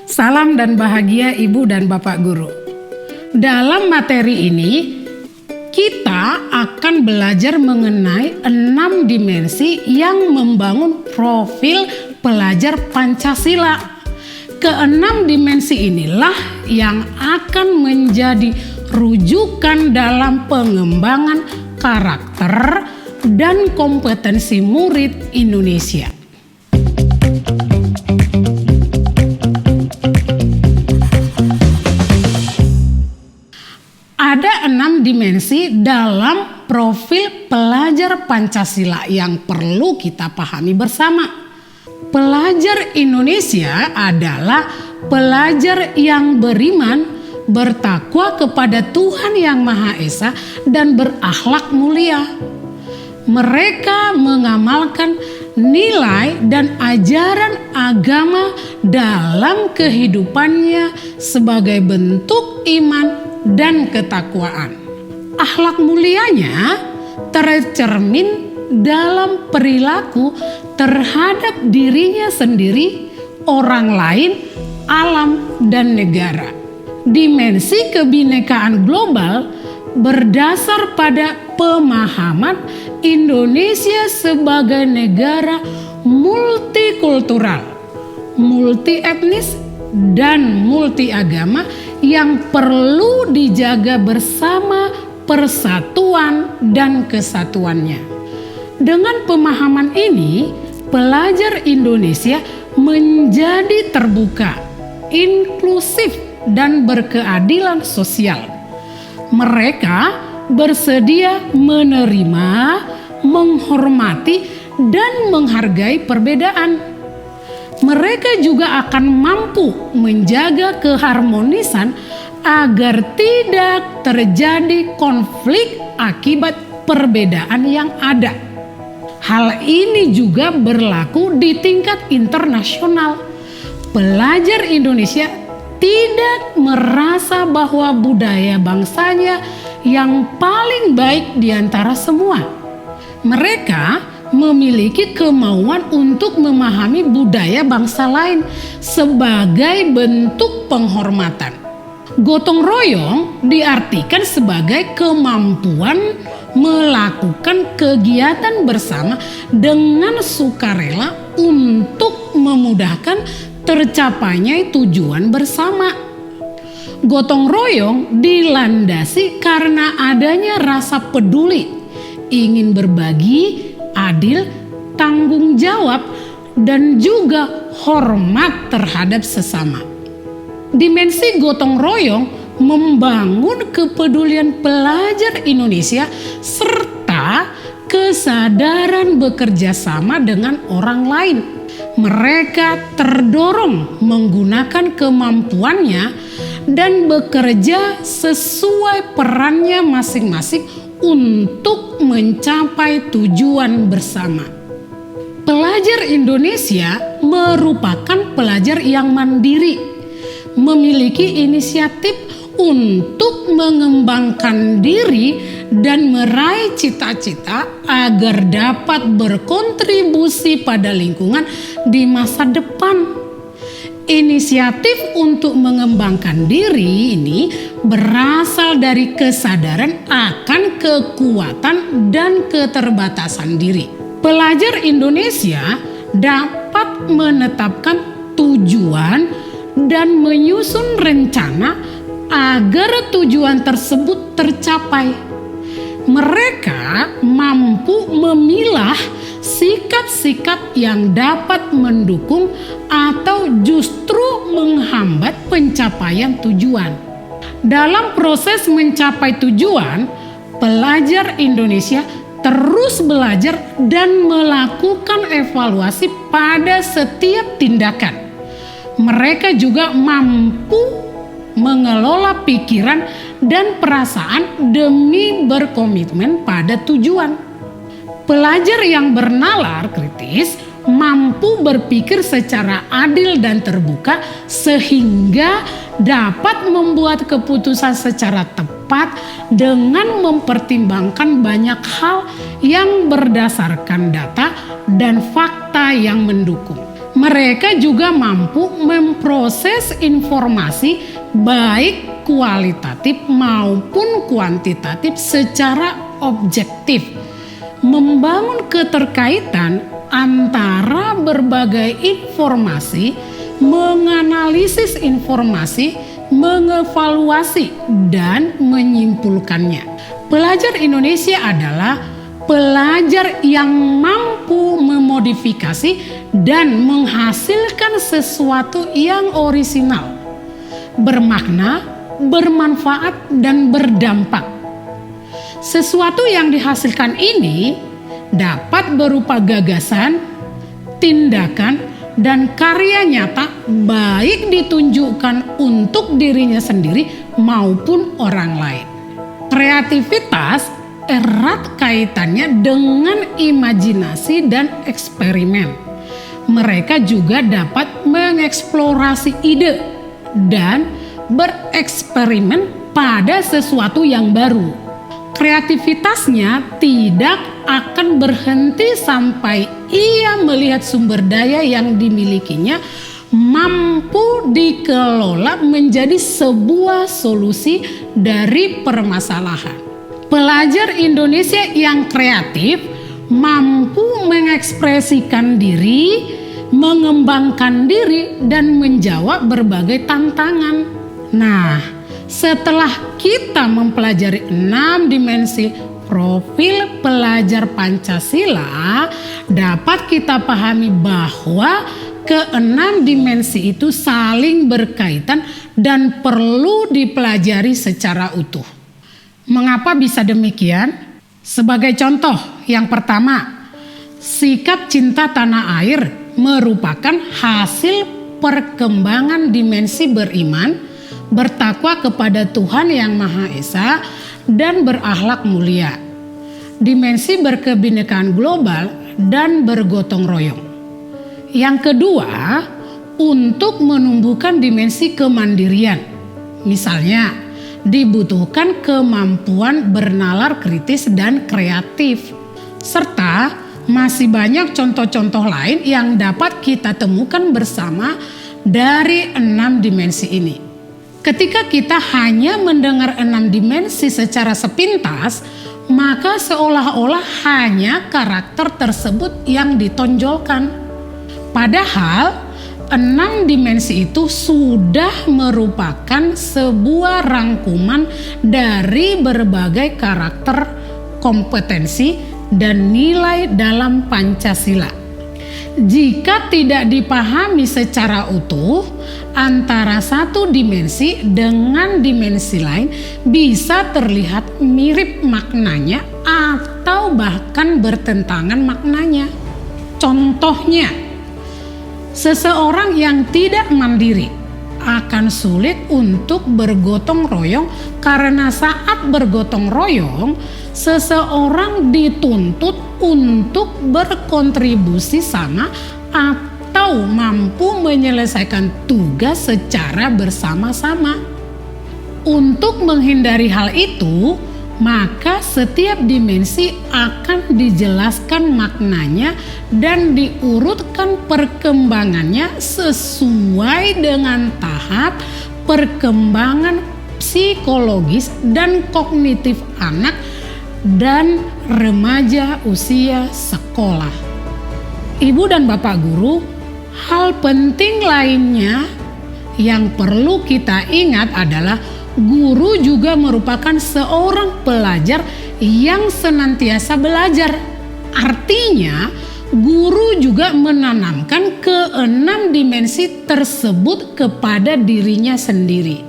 Salam dan bahagia Ibu dan Bapak Guru. Dalam materi ini, kita akan belajar mengenai 6 dimensi yang membangun profil pelajar Pancasila. Keenam dimensi inilah yang akan menjadi rujukan dalam pengembangan karakter dan kompetensi murid Indonesia. Ada 6 dimensi dalam profil pelajar Pancasila yang perlu kita pahami bersama. Pelajar Indonesia adalah pelajar yang beriman, bertakwa kepada Tuhan Yang Maha Esa, dan berakhlak mulia. Mereka mengamalkan nilai dan ajaran agama dalam kehidupannya sebagai bentuk iman dan ketakwaan. Akhlak mulianya tercermin dalam perilaku terhadap dirinya sendiri, orang lain, alam, dan negara. Dimensi kebinekaan global berdasar pada pemahaman Indonesia sebagai negara multikultural, multi etnis, dan multi agama yang perlu dijaga bersama persatuan dan kesatuannya. Dengan pemahaman ini, pelajar Indonesia menjadi terbuka, inklusif, dan berkeadilan sosial. Mereka bersedia menerima, menghormati, dan menghargai perbedaan. Mereka juga akan mampu menjaga keharmonisan agar tidak terjadi konflik akibat perbedaan yang ada. Hal ini juga berlaku di tingkat internasional. Pelajar Indonesia tidak merasa bahwa budaya bangsanya yang paling baik di antara semua. Mereka memiliki kemauan untuk memahami budaya bangsa lain sebagai bentuk penghormatan. Gotong royong diartikan sebagai kemampuan melakukan kegiatan bersama dengan sukarela untuk memudahkan tercapainya tujuan bersama. Gotong royong dilandasi karena adanya rasa peduli, ingin berbagi, adil, tanggung jawab, dan juga hormat terhadap sesama. Dimensi gotong royong membangun kepedulian pelajar Indonesia serta kesadaran bekerja sama dengan orang lain. Mereka terdorong menggunakan kemampuannya dan bekerja sesuai perannya masing-masing untuk mencapai tujuan bersama. Pelajar Indonesia merupakan pelajar yang mandiri, memiliki inisiatif untuk mengembangkan diri dan meraih cita-cita agar dapat berkontribusi pada lingkungan di masa depan. Inisiatif untuk mengembangkan diri ini berasal dari kesadaran akan kekuatan dan keterbatasan diri. Pelajar Indonesia dapat menetapkan tujuan dan menyusun rencana agar tujuan tersebut tercapai. Mereka mampu memilah sikap-sikap yang dapat mendukung atau justru menghambat pencapaian tujuan. Dalam proses mencapai tujuan, pelajar Indonesia terus belajar dan melakukan evaluasi pada setiap tindakan. Mereka juga mampu mengelola pikiran dan perasaan demi berkomitmen pada tujuan. Pelajar yang bernalar kritis mampu berpikir secara adil dan terbuka sehingga dapat membuat keputusan secara tepat dengan mempertimbangkan banyak hal yang berdasarkan data dan fakta yang mendukung. Mereka juga mampu memproses informasi baik kualitatif maupun kuantitatif secara objektif, membangun keterkaitan antara berbagai informasi, menganalisis informasi, mengevaluasi, dan menyimpulkannya. Pelajar Indonesia adalah pelajar yang mampu memodifikasi dan menghasilkan sesuatu yang orisinal, bermakna, bermanfaat, dan berdampak. Sesuatu yang dihasilkan ini dapat berupa gagasan, tindakan, dan karya nyata baik ditunjukkan untuk dirinya sendiri maupun orang lain. Kreativitas erat kaitannya dengan imajinasi dan eksperimen. Mereka juga dapat mengeksplorasi ide dan bereksperimen pada sesuatu yang baru. Kreativitasnya tidak akan berhenti sampai ia melihat sumber daya yang dimilikinya mampu dikelola menjadi sebuah solusi dari permasalahan. Pelajar Indonesia yang kreatif mampu mengekspresikan diri, mengembangkan diri, dan menjawab berbagai tantangan. Nah, setelah kita mempelajari 6 dimensi profil pelajar Pancasila, dapat kita pahami bahwa ke-6 dimensi itu saling berkaitan dan perlu dipelajari secara utuh. Mengapa bisa demikian? Sebagai contoh, yang pertama, sikap cinta tanah air merupakan hasil perkembangan dimensi beriman, bertakwa kepada Tuhan Yang Maha Esa, dan berakhlak mulia. Dimensi berkebinekaan global dan bergotong royong. Yang kedua, untuk menumbuhkan dimensi kemandirian. Misalnya, dibutuhkan kemampuan bernalar kritis dan kreatif. Serta masih banyak contoh-contoh lain yang dapat kita temukan bersama dari 6 dimensi ini. Ketika kita hanya mendengar 6 dimensi secara sepintas, maka seolah-olah hanya karakter tersebut yang ditonjolkan. Padahal 6 dimensi itu sudah merupakan sebuah rangkuman dari berbagai karakter, kompetensi, dan nilai dalam Pancasila. Jika tidak dipahami secara utuh, antara satu dimensi dengan dimensi lain bisa terlihat mirip maknanya atau bahkan bertentangan maknanya. Contohnya, seseorang yang tidak mandiri akan sulit untuk bergotong royong karena saat bergotong royong, seseorang dituntut untuk berkontribusi sama atau mampu menyelesaikan tugas secara bersama-sama. Untuk menghindari hal itu, maka setiap dimensi akan dijelaskan maknanya dan diurutkan perkembangannya sesuai dengan tahap perkembangan psikologis dan kognitif anak dan remaja usia sekolah. Ibu dan Bapak Guru, hal penting lainnya yang perlu kita ingat adalah guru juga merupakan seorang pelajar yang senantiasa belajar. Artinya, guru juga menanamkan ke-6 dimensi tersebut kepada dirinya sendiri.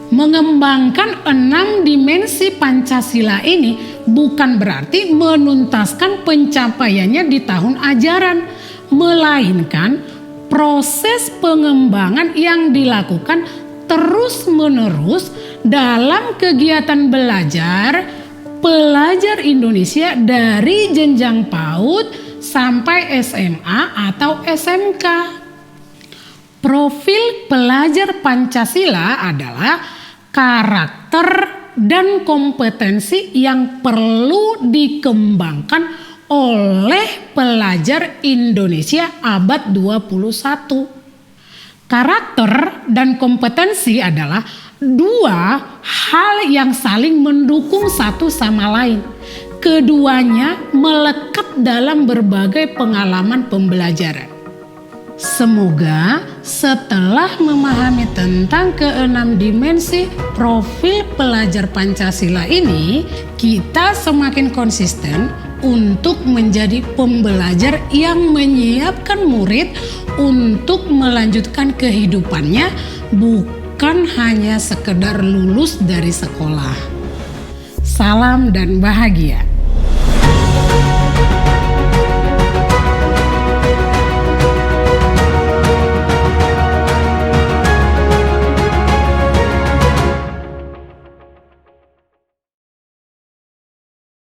Mengembangkan 6 dimensi Pancasila ini bukan berarti menuntaskan pencapaiannya di tahun ajaran, melainkan proses pengembangan yang dilakukan terus-menerus dalam kegiatan belajar pelajar Indonesia dari jenjang PAUD sampai SMA atau SMK. Profil pelajar Pancasila adalah karakter dan kompetensi yang perlu dikembangkan oleh pelajar Indonesia abad 21. Karakter dan kompetensi adalah dua hal yang saling mendukung satu sama lain. Keduanya melekat dalam berbagai pengalaman pembelajaran. Semoga setelah memahami tentang keenam dimensi profil pelajar Pancasila ini, kita semakin konsisten untuk menjadi pembelajar yang menyiapkan murid untuk melanjutkan kehidupannya, bukan hanya sekedar lulus dari sekolah. Salam dan bahagia.